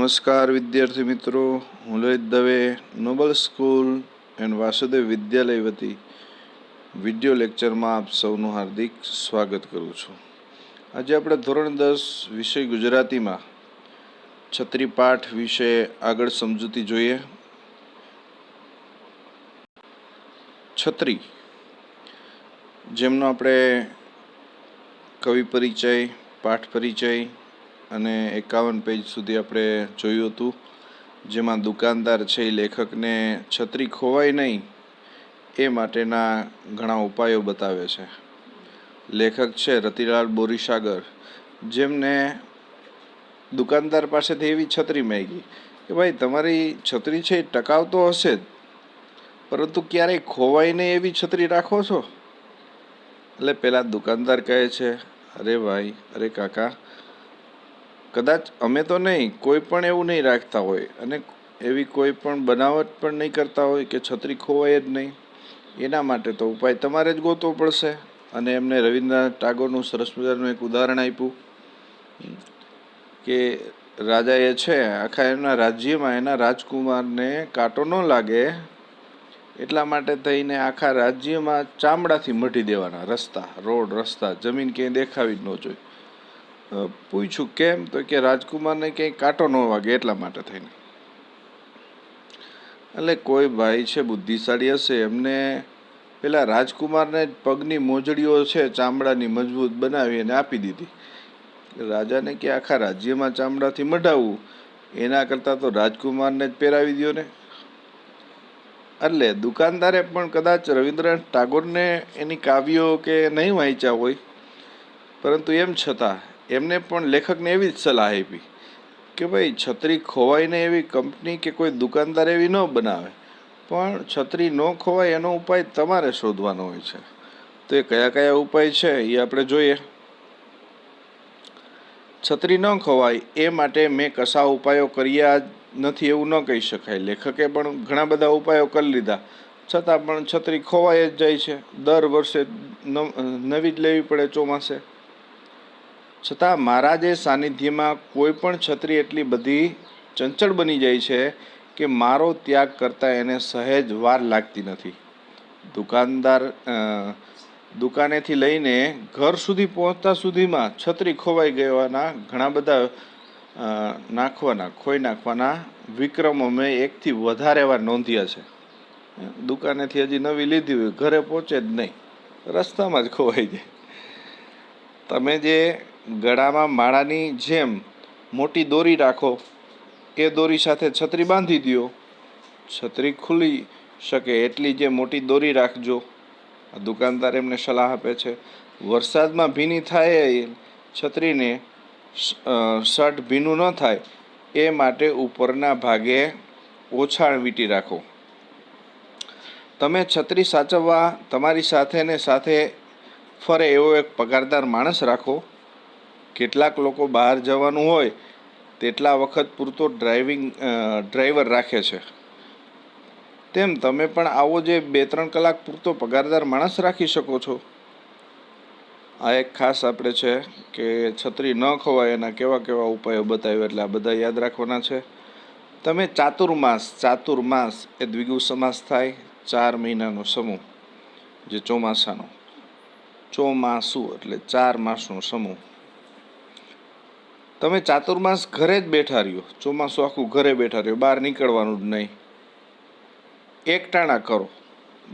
નમસ્કાર વિદ્યાર્થી મિત્રો, હું Lalit Dave Noble school and Vasudev Vidyalaya video વિડિયો લેક્ચરમાં આપ સૌનું હાર્દિક સ્વાગત કરું છું. આજે આપણે ધોરણ 10 વિષય ગુજરાતીમાં છત્રી પાઠ વિશે આગળ સમજૂતી જોઈએ. છત્રી, જેમનો આપણે કવિ પરિચય, પાઠ પરિચય અને 51 પેજ સુધી આપણે જોયું હતું, જેમાં દુકાનદાર છે એ લેખકને છત્રી ખોવાય નહીં એ માટેના ઘણા ઉપાયો બતાવે છે. લેખક છે રતિલાલ બોરીસાગર, જેમને દુકાનદાર પાસેથી એવી છત્રી માંગી કે ભાઈ તમારી છત્રી છે એ ટકાઉ તો હશે જ, પરંતુ ક્યારેય ખોવાય નહીં એવી છત્રી રાખો છો? એટલે પેલા દુકાનદાર કહે છે, અરે ભાઈ, અરે કાકા, કદાચ અમે તો નહીં, કોઈ પણ એવું નહીં રાખતા હોય અને એવી કોઈ પણ બનાવટ પણ નહીં કરતા હોય કે છત્રી ખોવાય જ નહીં. એના માટે તો ઉપાય તમારે જ ગોતવો પડશે. અને એમને રવિન્દ્રનાથ ટાગોરનું સરસ મજાનું એક ઉદાહરણ આપ્યું કે રાજાએ છે આખા એમના રાજ્યમાં એના રાજકુમારને કાંટો ન લાગે એટલા માટે થઈને આખા રાજ્યમાં ચામડાથી મઢી દેવાના રસ્તા, રોડ, રસ્તા, જમીન ક્યાંય દેખાવી જ ન જોઈએ. પૂછ્યું કેમ? તો કે રાજકુમારને ક્યાંય કાંટો ન વાગે એટલા માટે થઈને. એટલે કોઈ ભાઈ છે બુદ્ધિશાળી હશે, એમને પેલા રાજકુમારને પગની મોજડીઓ છે ચામડાની મજબૂત બનાવી અને આપી દીધી. રાજાને કે આખા રાજ્યમાં ચામડાથી મઢાવવું એના કરતાં તો રાજકુમારને જ પહેરાવી દો ને. એટલે દુકાનદારે પણ કદાચ રવિન્દ્રનાથ ટાગોરને એની કાવ્યો કે નહીં વાંચ્યા હોય, પરંતુ એમ છતાં એમને પણ લેખકને એવી જ સલાહ આપી કે ભાઈ છત્રી ખોવાય ને એવી કંપની કે કોઈ દુકાનદાર એવી ન બનાવે, પણ છત્રી ન ખોવાય એનો ઉપાય તમારે શોધવાનો હોય છે. તો એ કયા કયા ઉપાય છે એ આપણે જોઈએ. છત્રી ન ખોવાય એ માટે મેં કશા ઉપાયો કર્યા નથી એવું ન કહી શકાય. લેખકે પણ ઘણા બધા ઉપાયો કરી લીધા, છતાં પણ છત્રી ખોવાય જ જાય છે. દર વર્ષે નવી જ લેવી પડે ચોમાસે. છતાં મારા જે સાનિધ્યમાં કોઈ પણ છત્રી એટલી બધી ચંચળ બની જાય છે કે મારો ત્યાગ કરતાં એને સહેજ વાર લાગતી નથી. દુકાનેથી લઈને ઘર સુધી પહોંચતા સુધીમાં છત્રી ખોવાઈ ગયાના ઘણા બધા ખોઈ નાખવાના વિક્રમો મેં એકથી વધારે વાર નોંધ્યા છે. દુકાનેથી હજી નવી લીધી હોય, ઘરે પહોંચે જ નહીં, રસ્તામાં જ ખોવાઈ જાય. તમે જે ગળામાં માળાની જેમ મોટી દોરી રાખો, એ દોરી સાથે છત્રી બાંધી દો, છત્રી ખુલી શકે એટલી જે મોટી દોરી રાખજો. દુકાનદાર એમને સલાહ આપે છે. વરસાદમાં ભીની થાય છત્રીને શર્ટ ભીનું ન થાય એ માટે ઉપરના ભાગે ઓછાણ વીંટી રાખો. તમે છત્રી સાચવવા તમારી સાથે ને સાથે ફરે એવો એક પગારદાર માણસ રાખો. કેટલાક લોકો બહાર જવાનું હોય તેટલા વખત પૂરતો ડ્રાઈવર રાખે છે, તેમ તમે પણ આવો જે 2-3 કલાક પૂરતો પગારદાર માણસ રાખી શકો છો. આ એક ખાસ આપણે છે કે છત્રી ન ખોવાય એના કેવા કેવા ઉપાયો બતાવ્યા, એટલે આ બધા યાદ રાખવાના છે. તમે ચાતુર્માસ એ દ્વિગુ સમાસ થાય, 4 મહિનાનો સમૂહ, જે ચોમાસાનો. ચોમાસું એટલે 4 માસનો સમૂહ. તમે ચાતુર્માસ ઘરે જ બેઠા રહ્યો, ચોમાસું આખું ઘરે બેઠા રહ્યો, બહાર નીકળવાનું જ નહીં. એકટાણા કરો,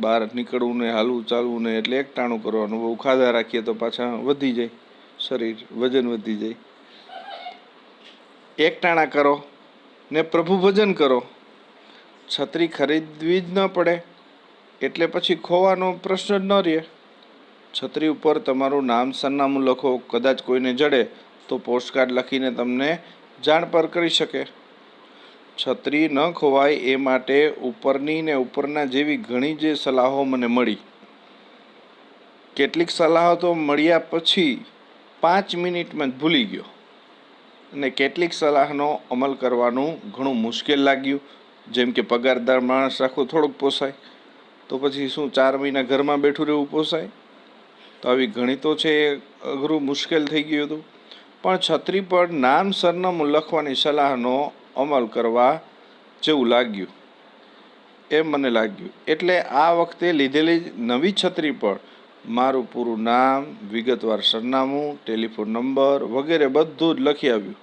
બહાર નીકળવું ને હાલવું ચાલવું ને, એટલે એકટાણું કરવાનું. બહુ ખાધા રાખીએ તો પાછા વધી જાય શરીર, વજન વધી જાય. એકટાણા કરો ને પ્રભુ ભજન કરો. છત્રી ખરીદવી જ ન પડે એટલે પછી ખોવાનો પ્રશ્ન જ ન રહે. છત્રી ઉપર તમારું નામ સરનામું લખો, કદાચ કોઈને જડે તો પોસ્ટકાર્ડ લખીને તમને જાણ પર કરી શકે. છત્રી ન ખોવાય એ માટે ઉપરની ને ઉપરના જેવી ઘણી જે સલાહો મને મળી. કેટલીક સલાહો તો મળ્યા પછી 5 મિનિટમાં જ ભૂલી ગયો, અને કેટલીક સલાહનો અમલ કરવાનું ઘણું મુશ્કેલ લાગ્યું. જેમ કે પગારદાર માણસ રાખવો થોડુંક પોસાય, તો પછી શું 4 મહિના ઘરમાં બેઠું રહેવું પોસાય? તો આવી ઘણી તો છે એ અઘરું મુશ્કેલ થઈ ગયું હતું. પણ છત્રી પર નામ સરનામું લખવાની સલાહનો અમલ કરવા જેવું લાગ્યું એમ મને લાગ્યું. એટલે આ વખતે લીધેલી નવી છત્રી પર મારું પૂરું નામ, વિગતવાર સરનામું, ટેલિફોન નંબર વગેરે બધું જ લખી આવ્યું.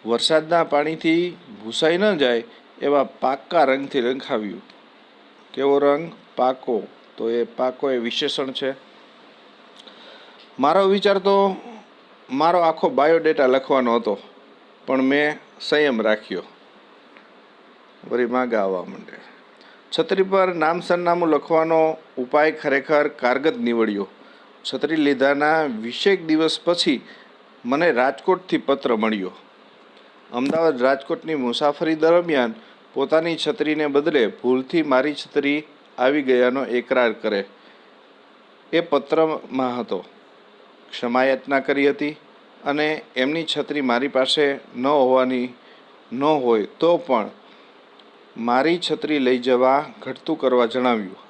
વરસાદના પાણીથી ભૂસાઈ ન જાય એવા પાકા રંગથી રંગાવ્યું. કેવો રંગ? પાકો. તો એ પાકો એ વિશેષણ છે. મારો વિચાર તો મારો આખો બાયોડેટા લખવાનો હતો, પણ મેં સંયમ રાખ્યો. વળી માગા આવવા માંડે. છત્રી પર નામ સરનામું લખવાનો ઉપાય ખરેખર કારગત નીવડ્યો. છત્રી લીધાના 20 દિવસ પછી મને રાજકોટથી પત્ર મળ્યો. અમદાવાદ રાજકોટની મુસાફરી દરમિયાન પોતાની છત્રીને બદલે ભૂલથી મારી છત્રી આવી ગયાનો એકરાર કરે. એ પત્રમાં હતો. ક્ષમાયાચના કરી હતી અને એમની છત્રી મારી પાસે ન હોય તો પણ મારી છત્રી લઈ જવા ઘટતું કરવા જણાવ્યું.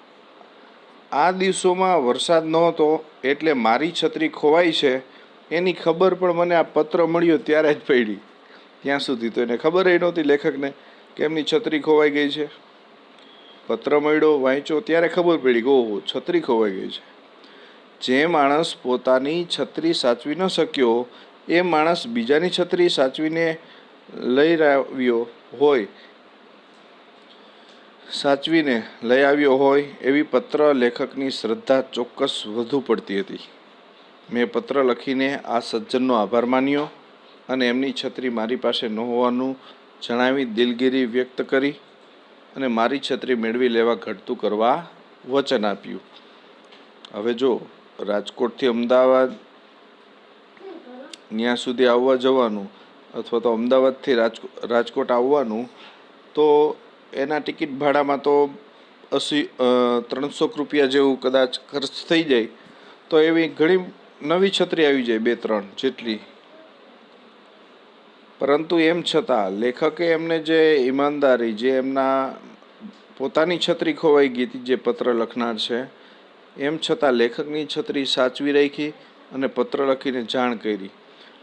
આ દિવસોમાં વરસાદ નહોતો એટલે મારી છત્રી ખોવાઈ છે એની ખબર પણ મને આ પત્ર મળ્યો ત્યારે જ પડી. ત્યાં સુધી તો એને ખબર નહોતી લેખકને કે એમની છત્રી ખોવાઈ ગઈ છે. પત્ર મળ્યો, વાંચ્યો ત્યારે ખબર પડી કે ઓહો, છત્રી ખોવાઈ ગઈ છે. જે માણસ પોતાની છત્રી સાચવી ન શક્યો એ માણસ બીજાની છત્રી સાચવીને લઈ આવ્યો હોય એવી પત્ર લેખકની શ્રદ્ધા ચોક્કસ વધુ પડતી હતી. મેં પત્ર લખીને આ સજ્જનનો આભાર માન્યો અને એમની છત્રી મારી પાસે ન હોવાનું જણાવી દિલગીરી વ્યક્ત કરી અને મારી છત્રી મેળવી લેવા ઘટતું કરવા વચન આપ્યું. હવે જો રાજકોટથી અમદાવાદ ત્યાં સુધી આવવા જવાનું અથવા તો અમદાવાદથી રાજકોટ આવવાનું, તો એના ટિકિટ ભાડામાં તો 300 રૂપિયા જેવું કદાચ ખર્ચ થઈ જાય. તો એવી ઘણી નવી છત્રી આવી જાય, 2-3 જેટલી. પરંતુ એમ છતાં લેખકે એમને જે ઈમાનદારી, જે એમના પોતાની છત્રી ખોવાઈ ગઈ હતી, જે પત્ર લખનાર છે, એમ છતાં લેખકની છત્રી સાચવી રાખી અને પત્ર લખીને જાણ કરી.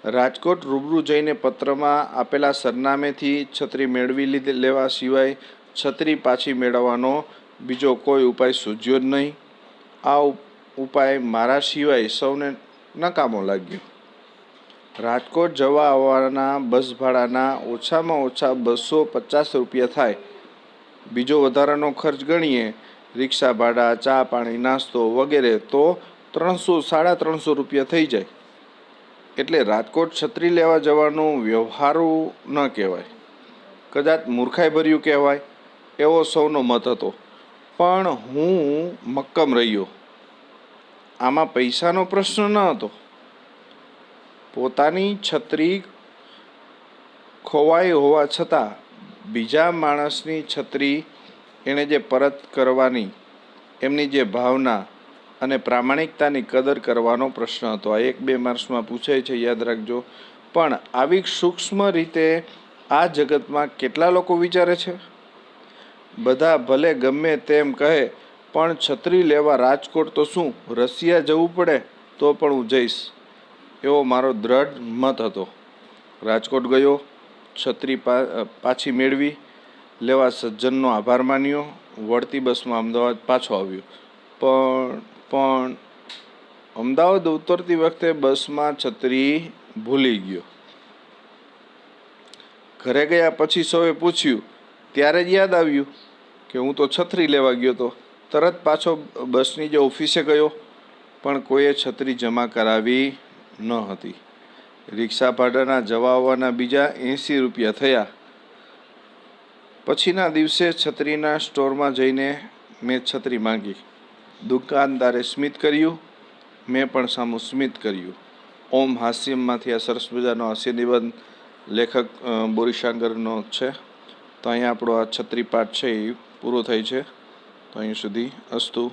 રાજકોટ રૂબરૂ જઈને પત્રમાં આપેલા સરનામેથી છત્રી મેળવી લેવા સિવાય છત્રી પાછી મેળવવાનો બીજો કોઈ ઉપાય સૂઝ્યો જ નહીં. આ ઉપાય મારા સિવાય સૌને નકામો લાગ્યો. રાજકોટ જવા આવવાના બસ ભાડાના ઓછામાં ઓછા 250 રૂપિયા થાય. બીજો વધારાનો ખર્ચ ગણીએ, રિક્ષા ભાડા, ચા પાણી, નાસ્તો વગેરે, તો 300-350 રૂપિયા થઈ જાય. એટલે રાજકોટ છત્રી લેવા જવાનું વ્યવહારું ન કહેવાય, કદાચ મૂર્ખાઈ ભર્યું કહેવાય એવો સૌનો મત હતો. પણ હું મક્કમ રહ્યો. આમાં પૈસાનો પ્રશ્ન ન હતો. પોતાની છત્રી ખોવાઈ હોવા છતાં બીજા માણસની છત્રી એણે જે પરત કરવાની એમની જે ભાવના અને પ્રામાણિકતાની કદર કરવાનો પ્રશ્ન હતો. આ 1-2 માર્ક્સમાં પૂછાય છે, યાદ રાખજો. પણ આવી સૂક્ષ્મ રીતે આ જગતમાં કેટલા લોકો વિચારે છે? બધા ભલે ગમે તેમ કહે, પણ છત્રી લેવા રાજકોટ તો શું, રશિયા જવું પડે તો પણ હું જઈશ, એવો મારો દ્રઢ મત હતો. રાજકોટ ગયો, છત્રી પાછી મેળવી લેવા સજ્જનનો આભાર માન્યો. વળતી બસમાં અમદાવાદ પાછો આવ્યો. પણ અમદાવાદ ઉતરતી વખતે બસમાં છત્રી ભૂલી ગયો. ઘરે ગયા પછી સૌએ પૂછ્યું ત્યારે જ યાદ આવ્યું કે હું તો છત્રી લેવા ગયો હતો. તરત પાછો બસની જે ઓફિસે ગયો, પણ કોઈએ છત્રી જમા કરાવી ન હતી. રિક્ષા ભાડાના જવા આવવાના બીજા 80 રૂપિયા થયા. પછીના દિવસે છત્રીના સ્ટોરમાં જઈને મેં છત્રી માંગી. દુકાનદારે સ્મિત કર્યું, મેં પણ સામું સ્મિત કર્યું. ઓમ હાસ્યમમાંથી આ સરસ મજાનો હાસ્ય નિબંધ લેખક બોરીસાગરનો છે. તો અહીંયા આપણો આ છત્રી પાઠ છે એ પૂરો થાય છે. તો અહીં સુધી અસ્તુ.